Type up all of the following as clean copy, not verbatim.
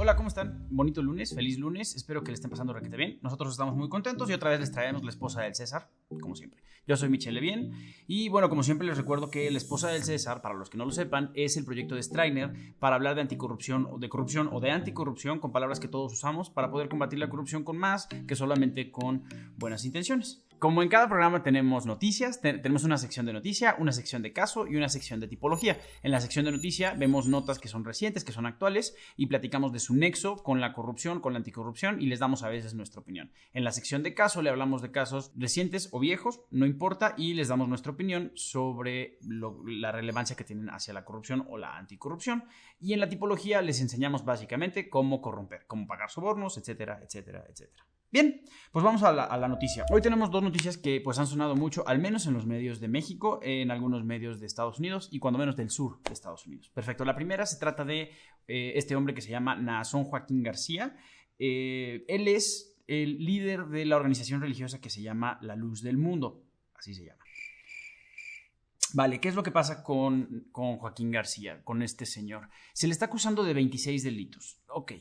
Hola, ¿cómo están? Bonito lunes, feliz lunes, espero que le estén pasando requete bien. Nosotros estamos muy contentos y otra vez les traemos la esposa del César, como siempre. Yo soy Michelle Levien y bueno, como siempre les recuerdo que la esposa del César, para los que no lo sepan, es el proyecto de Strainer para hablar de anticorrupción o de corrupción o de anticorrupción con palabras que todos usamos para poder combatir la corrupción con más que solamente con buenas intenciones. Como en cada programa tenemos noticias, tenemos una sección de noticia, una sección de caso y una sección de tipología. En la sección de noticia vemos notas que son recientes, que son actuales y platicamos de su nexo con la corrupción, con la anticorrupción y les damos a veces nuestra opinión. En la sección de caso le hablamos de casos recientes o viejos, no importa, y les damos nuestra opinión sobre la relevancia que tienen hacia la corrupción o la anticorrupción. Y en la tipología les enseñamos básicamente cómo corromper, cómo pagar sobornos, etcétera, etcétera, etcétera. Bien, pues vamos a la noticia. Hoy tenemos dos noticias que pues han sonado mucho, al menos en los medios de México, en algunos medios de Estados Unidos y cuando menos del sur de Estados Unidos. Perfecto, la primera se trata de este hombre que se llama Naasón Joaquín García. Él es el líder de la organización religiosa que se llama La Luz del Mundo, así se llama. Vale, ¿qué es lo que pasa con Joaquín García, con este señor? Se le está acusando de 26 delitos. Ok.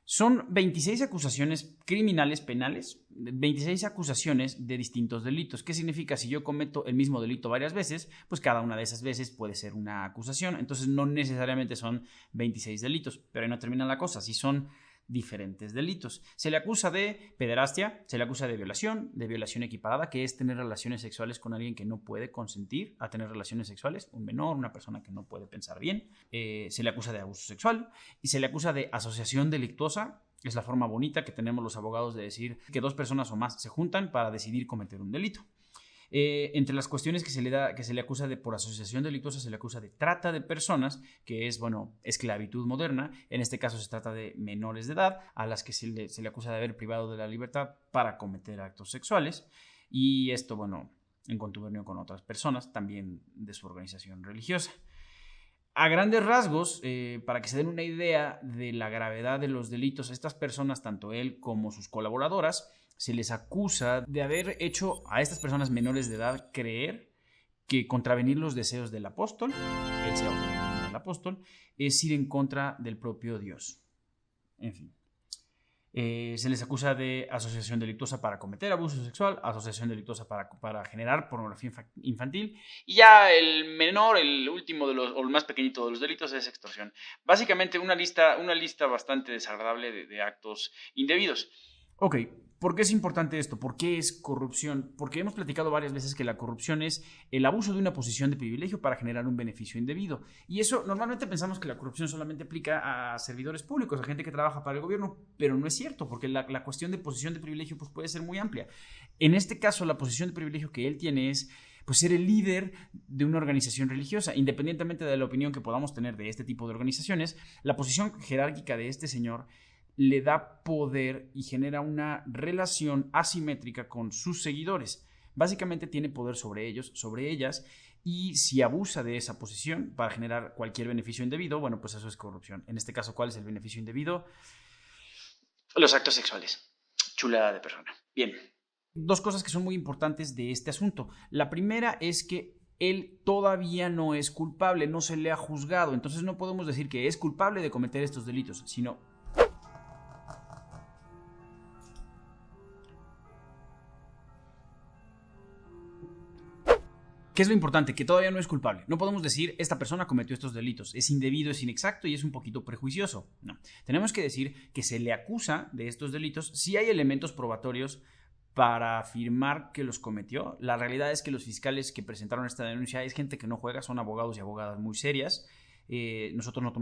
Son 26 acusaciones criminales penales, 26 acusaciones de distintos delitos. ¿Qué significa? Si yo cometo el mismo delito varias veces, pues cada una de esas veces puede ser una acusación. Entonces no necesariamente son 26 delitos, pero ahí no termina la cosa. Si son diferentes delitos. Se le acusa de pederastia, se le acusa de violación equiparada, que es tener relaciones sexuales con alguien que no puede consentir a tener relaciones sexuales, un menor, una persona que no puede pensar bien. Se le acusa de abuso sexual y se le acusa de asociación delictuosa. Es la forma bonita que tenemos los abogados de decir que dos personas o más se juntan para decidir cometer un delito. Entre las cuestiones que se le acusa de por asociación delictuosa, se le acusa de trata de personas, que es, esclavitud moderna. En este caso se trata de menores de edad a las que se le acusa de haber privado de la libertad para cometer actos sexuales. Y esto, en contubernio con otras personas, también de su organización religiosa. A grandes rasgos, para que se den una idea de la gravedad de los delitos, estas personas, tanto él como sus colaboradoras, se les acusa de haber hecho a estas personas menores de edad creer que contravenir los deseos del apóstol, él se autodenomina el apóstol, es ir en contra del propio Dios. En fin. Se les acusa de asociación delictuosa para cometer abuso sexual, asociación delictuosa para generar pornografía infantil, y ya el menor, el último o el más pequeñito de los delitos es extorsión. Básicamente una lista bastante desagradable de actos indebidos. Ok, ¿por qué es importante esto? ¿Por qué es corrupción? Porque hemos platicado varias veces que la corrupción es el abuso de una posición de privilegio para generar un beneficio indebido. Y eso normalmente pensamos que la corrupción solamente aplica a servidores públicos, a gente que trabaja para el gobierno, pero no es cierto, porque la cuestión de posición de privilegio pues, puede ser muy amplia. En este caso, la posición de privilegio que él tiene es pues ser el líder de una organización religiosa. Independientemente de la opinión que podamos tener de este tipo de organizaciones, la posición jerárquica de este señor le da poder y genera una relación asimétrica con sus seguidores. Básicamente tiene poder sobre ellos, sobre ellas, y si abusa de esa posición para generar cualquier beneficio indebido, pues eso es corrupción. En este caso, ¿cuál es el beneficio indebido? Los actos sexuales. Chulada de persona. Bien. Dos cosas que son muy importantes de este asunto. La primera es que él todavía no es culpable, no se le ha juzgado, entonces no podemos decir que es culpable de cometer estos delitos, sino ¿qué es lo importante? Que todavía no es culpable. No podemos decir, esta persona cometió estos delitos. Es indebido, es inexacto y es un poquito prejuicioso. No. Tenemos que decir que se le acusa de estos delitos si hay elementos probatorios para afirmar que los cometió. La realidad es que los fiscales que presentaron esta denuncia es gente que no juega, son abogados y abogadas muy serias. Nosotros nos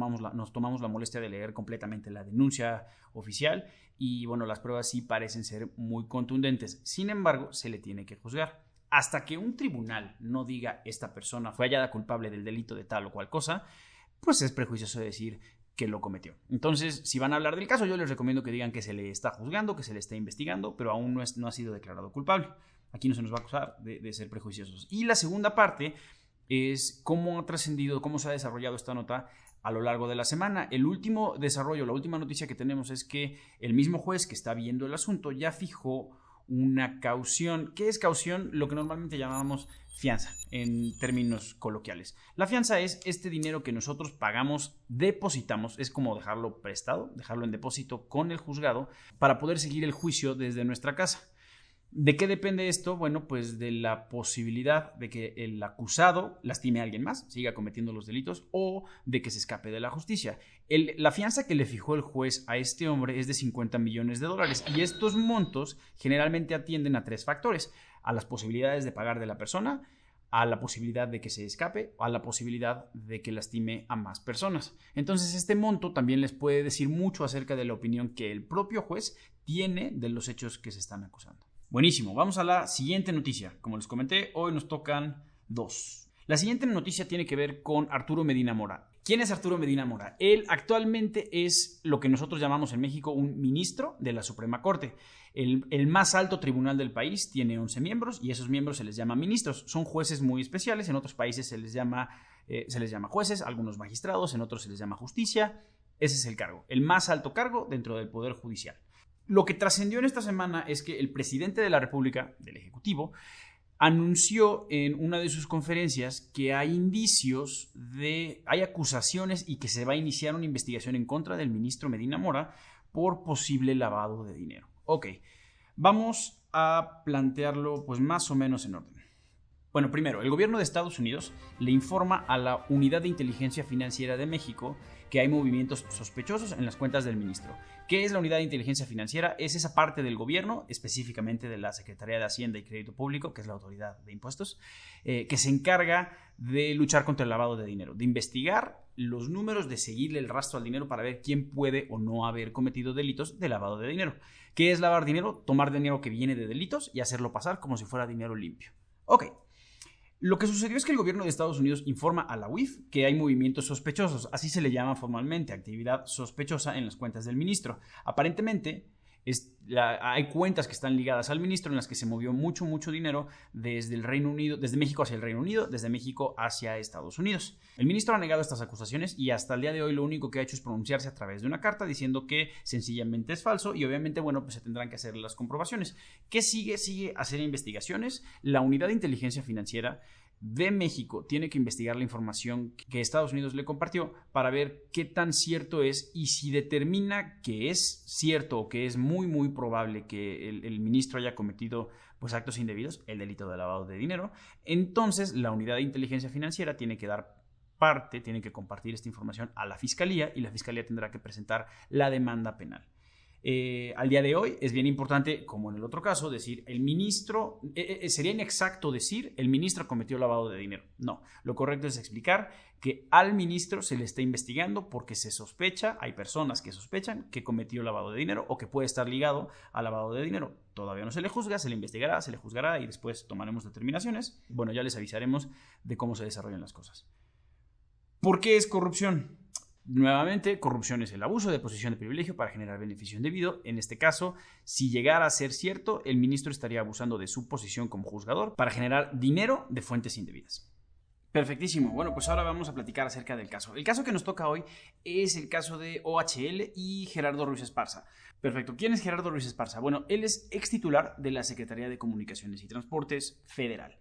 tomamos la molestia de leer completamente la denuncia oficial y las pruebas sí parecen ser muy contundentes. Sin embargo, se le tiene que juzgar. Hasta que un tribunal no diga esta persona fue hallada culpable del delito de tal o cual cosa, pues es prejuicioso decir que lo cometió. Entonces, si van a hablar del caso, yo les recomiendo que digan que se le está juzgando, que se le está investigando, pero aún no ha sido declarado culpable. Aquí no se nos va a acusar de ser prejuiciosos. Y la segunda parte es cómo ha trascendido, cómo se ha desarrollado esta nota a lo largo de la semana. El último desarrollo, la última noticia que tenemos es que el mismo juez que está viendo el asunto ya fijó una caución. ¿Qué es caución? Lo que normalmente llamamos fianza en términos coloquiales. La fianza es este dinero que nosotros pagamos, depositamos, es como dejarlo prestado, dejarlo en depósito con el juzgado para poder seguir el juicio desde nuestra casa. ¿De qué depende esto? Bueno, pues de la posibilidad de que el acusado lastime a alguien más, siga cometiendo los delitos o de que se escape de la justicia. La fianza que le fijó el juez a este hombre es de $50 millones y estos montos generalmente atienden a 3 factores: a las posibilidades de pagar de la persona, a la posibilidad de que se escape, a la posibilidad de que lastime a más personas. Entonces, este monto también les puede decir mucho acerca de la opinión que el propio juez tiene de los hechos que se están acusando. Buenísimo, vamos a la siguiente noticia. Como les comenté, hoy nos tocan 2. La siguiente noticia tiene que ver con Arturo Medina Mora. ¿Quién es Arturo Medina Mora? Él actualmente es lo que nosotros llamamos en México un ministro de la Suprema Corte. El más alto tribunal del país tiene 11 miembros y esos miembros se les llama ministros. Son jueces muy especiales, en otros países se les llama jueces, algunos magistrados, en otros se les llama justicia. Ese es el cargo, el más alto cargo dentro del Poder Judicial. Lo que trascendió en esta semana es que el presidente de la República, del Ejecutivo, anunció en una de sus conferencias que hay acusaciones y que se va a iniciar una investigación en contra del ministro Medina Mora por posible lavado de dinero. Ok, vamos a plantearlo pues más o menos en orden. Bueno, primero, el gobierno de Estados Unidos le informa a la Unidad de Inteligencia Financiera de México que hay movimientos sospechosos en las cuentas del ministro. ¿Qué es la Unidad de Inteligencia Financiera? Es esa parte del gobierno, específicamente de la Secretaría de Hacienda y Crédito Público, que es la autoridad de impuestos, que se encarga de luchar contra el lavado de dinero, de investigar los números, de seguirle el rastro al dinero para ver quién puede o no haber cometido delitos de lavado de dinero. ¿Qué es lavar dinero? Tomar dinero que viene de delitos y hacerlo pasar como si fuera dinero limpio. Ok. Lo que sucedió es que el gobierno de Estados Unidos informa a la UIF que hay movimientos sospechosos, así se le llama formalmente, actividad sospechosa en las cuentas del ministro. Aparentemente, hay cuentas que están ligadas al ministro en las que se movió mucho dinero desde el Reino Unido, desde México hacia el Reino Unido, desde México hacia Estados Unidos. El ministro ha negado estas acusaciones y hasta el día de hoy lo único que ha hecho es pronunciarse a través de una carta diciendo que sencillamente es falso y obviamente, bueno, pues se tendrán que hacer las comprobaciones. ¿Qué sigue? Sigue hacer investigaciones. La Unidad de Inteligencia Financiera de México tiene que investigar la información que Estados Unidos le compartió para ver qué tan cierto es y si determina que es cierto o que es muy probable que el ministro haya cometido pues actos indebidos, el delito de lavado de dinero, entonces la Unidad de Inteligencia Financiera tiene que dar parte, tiene que compartir esta información a la Fiscalía y la Fiscalía tendrá que presentar la demanda penal. Al día de hoy es bien importante, como en el otro caso, decir el ministro, sería inexacto decir el ministro cometió lavado de dinero. No, lo correcto es explicar que al ministro se le está investigando porque se sospecha, hay personas que sospechan que cometió lavado de dinero o que puede estar ligado al lavado de dinero. Todavía no se le juzga, se le investigará, se le juzgará y después tomaremos determinaciones. Bueno, ya les avisaremos de cómo se desarrollan las cosas. ¿Por qué es corrupción? Nuevamente, corrupción es el abuso de posición de privilegio para generar beneficio indebido. En este caso, si llegara a ser cierto, el ministro estaría abusando de su posición como juzgador para generar dinero de fuentes indebidas. Perfectísimo. Bueno, pues ahora vamos a platicar acerca del caso. El caso que nos toca hoy es el caso de OHL y Gerardo Ruiz Esparza. Perfecto. ¿Quién es Gerardo Ruiz Esparza? Bueno, él es ex titular de la Secretaría de Comunicaciones y Transportes Federal.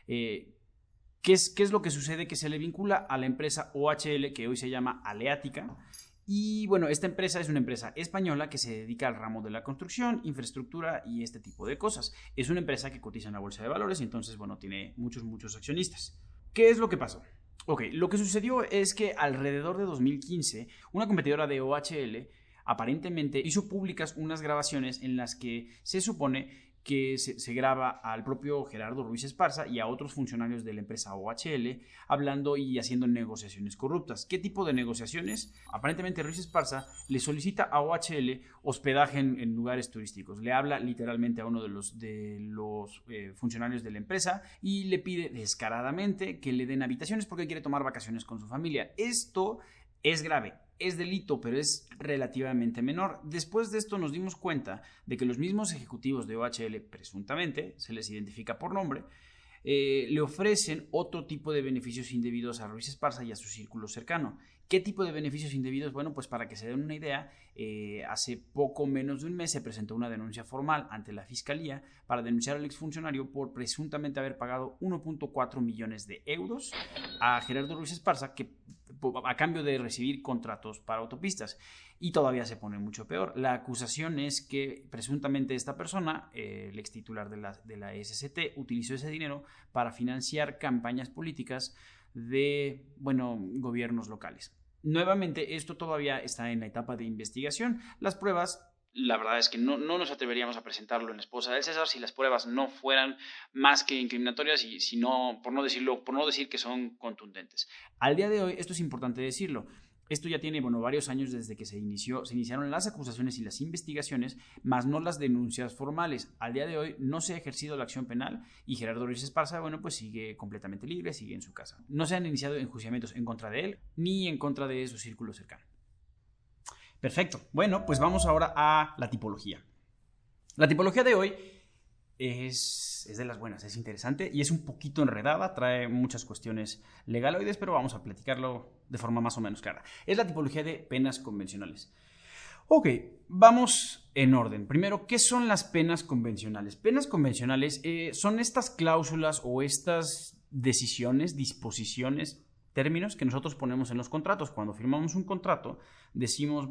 ¿Qué es lo que sucede? Que se le vincula a la empresa OHL, que hoy se llama Aleática. Y bueno, esta empresa es una empresa española que se dedica al ramo de la construcción, infraestructura y este tipo de cosas. Es una empresa que cotiza en la bolsa de valores y entonces, bueno, tiene muchos accionistas. ¿Qué es lo que pasó? Ok, lo que sucedió es que alrededor de 2015, una competidora de OHL aparentemente hizo públicas unas grabaciones en las que se supone que se graba al propio Gerardo Ruiz Esparza y a otros funcionarios de la empresa OHL hablando y haciendo negociaciones corruptas. ¿Qué tipo de negociaciones? Aparentemente Ruiz Esparza le solicita a OHL hospedaje en lugares turísticos. Le habla literalmente a uno de los funcionarios de la empresa y le pide descaradamente que le den habitaciones porque quiere tomar vacaciones con su familia. Esto es grave. Es delito, pero es relativamente menor. Después de esto nos dimos cuenta de que los mismos ejecutivos de OHL, presuntamente, se les identifica por nombre, le ofrecen otro tipo de beneficios indebidos a Ruiz Esparza y a su círculo cercano. ¿Qué tipo de beneficios indebidos? Bueno, pues para que se den una idea, hace poco menos de un mes se presentó una denuncia formal ante la Fiscalía para denunciar al exfuncionario por presuntamente haber pagado 1.4 millones de euros a Gerardo Ruiz Esparza a cambio de recibir contratos para autopistas. Y todavía se pone mucho peor. La acusación es que presuntamente esta persona, el ex titular de la SCT, utilizó ese dinero para financiar campañas políticas de, gobiernos locales. Nuevamente, esto todavía está en la etapa de investigación. Las pruebas, la verdad es que no nos atreveríamos a presentarlo en la esposa del César si las pruebas no fueran más que incriminatorias y si no, por no decir que son contundentes. Al día de hoy, esto es importante decirlo. Esto ya tiene varios años desde que se iniciaron las acusaciones y las investigaciones, más no las denuncias formales. Al día de hoy no se ha ejercido la acción penal y Gerardo Ruiz Esparza, pues sigue completamente libre, sigue en su casa. No se han iniciado enjuiciamientos en contra de él ni en contra de su círculo cercano. Perfecto. Bueno, pues vamos ahora a la tipología. La tipología de hoy es de las buenas, es interesante y es un poquito enredada, trae muchas cuestiones legaloides, pero vamos a platicarlo de forma más o menos clara. Es la tipología de penas convencionales. Ok, vamos en orden. Primero, ¿qué son las penas convencionales? Penas convencionales son estas cláusulas o estas decisiones, disposiciones, términos que nosotros ponemos en los contratos. Cuando firmamos un contrato, decimos,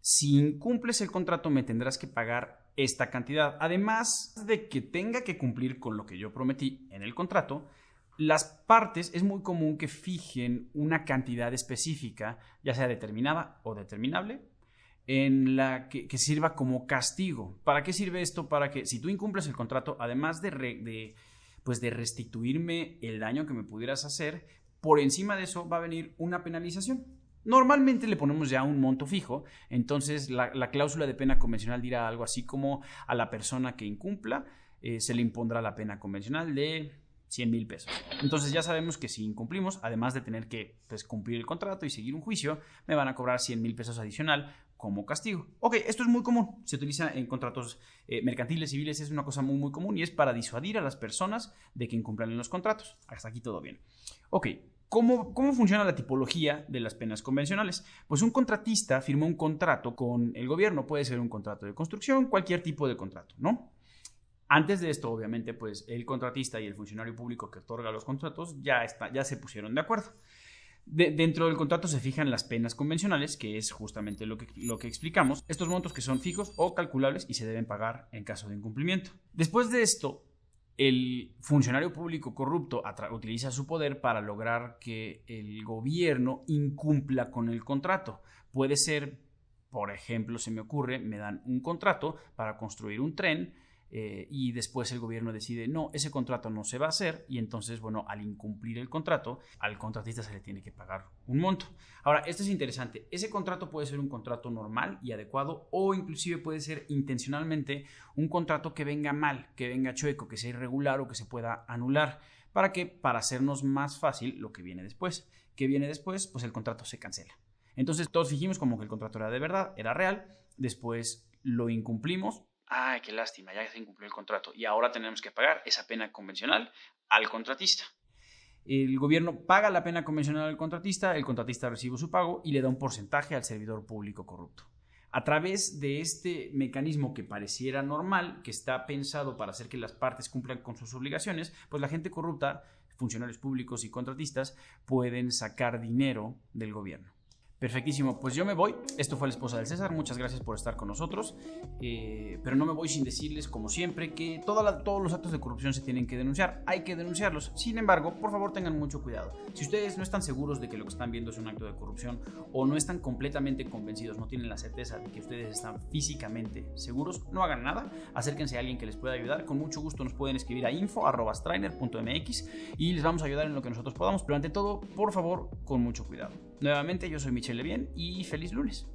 si incumples el contrato me tendrás que pagar esta cantidad. Además de que tenga que cumplir con lo que yo prometí en el contrato, las partes es muy común que fijen una cantidad específica, ya sea determinada o determinable, en la que sirva como castigo. ¿Para qué sirve esto? Para que si tú incumples el contrato, además de restituirme el daño que me pudieras hacer, por encima de eso va a venir una penalización. Normalmente le ponemos ya un monto fijo, entonces la cláusula de pena convencional dirá algo así como a la persona que incumpla se le impondrá la pena convencional de 100,000 pesos. Entonces ya sabemos que si incumplimos, además de tener que cumplir el contrato y seguir un juicio, me van a cobrar 100,000 pesos adicional como castigo. Ok, esto es muy común, se utiliza en contratos mercantiles, civiles, es una cosa muy muy común y es para disuadir a las personas de que incumplan los contratos. Hasta aquí todo bien. Ok. ¿Cómo funciona la tipología de las penas convencionales? Pues un contratista firma un contrato con el gobierno, puede ser un contrato de construcción, cualquier tipo de contrato, ¿no? Antes de esto, obviamente, el contratista y el funcionario público que otorga los contratos ya se pusieron de acuerdo. Dentro del contrato se fijan las penas convencionales, que es justamente lo que explicamos, estos montos que son fijos o calculables y se deben pagar en caso de incumplimiento. Después de esto, el funcionario público corrupto utiliza su poder para lograr que el gobierno incumpla con el contrato. Puede ser, por ejemplo, se me ocurre, me dan un contrato para construir un tren y después el gobierno decide, no, ese contrato no se va a hacer y entonces, al incumplir el contrato, al contratista se le tiene que pagar un monto. Ahora, esto es interesante. Ese contrato puede ser un contrato normal y adecuado o inclusive puede ser intencionalmente un contrato que venga mal, que venga chueco, que sea irregular o que se pueda anular. ¿Para qué? Para hacernos más fácil lo que viene después. ¿Qué viene después? Pues el contrato se cancela. Entonces todos fingimos como que el contrato era de verdad, era real, después lo incumplimos. ¡Ay, qué lástima! Ya se incumplió el contrato y ahora tenemos que pagar esa pena convencional al contratista. El gobierno paga la pena convencional al contratista, el contratista recibe su pago y le da un porcentaje al servidor público corrupto. A través de este mecanismo que pareciera normal, que está pensado para hacer que las partes cumplan con sus obligaciones, pues la gente corrupta, funcionarios públicos y contratistas, pueden sacar dinero del gobierno. Perfectísimo, pues yo me voy. Esto fue La Esposa del César, muchas gracias por estar con nosotros, pero no me voy sin decirles, como siempre, que todos los actos de corrupción se tienen que denunciar, hay que denunciarlos. Sin embargo, por favor tengan mucho cuidado. Si ustedes no están seguros de que lo que están viendo es un acto de corrupción o no están completamente convencidos, no tienen la certeza de que ustedes están físicamente seguros, no hagan nada, acérquense a alguien que les pueda ayudar. Con mucho gusto nos pueden escribir a info@strainer.mx y les vamos a ayudar en lo que nosotros podamos, pero ante todo, por favor, con mucho cuidado. Nuevamente, yo soy Michelle Levien y feliz lunes.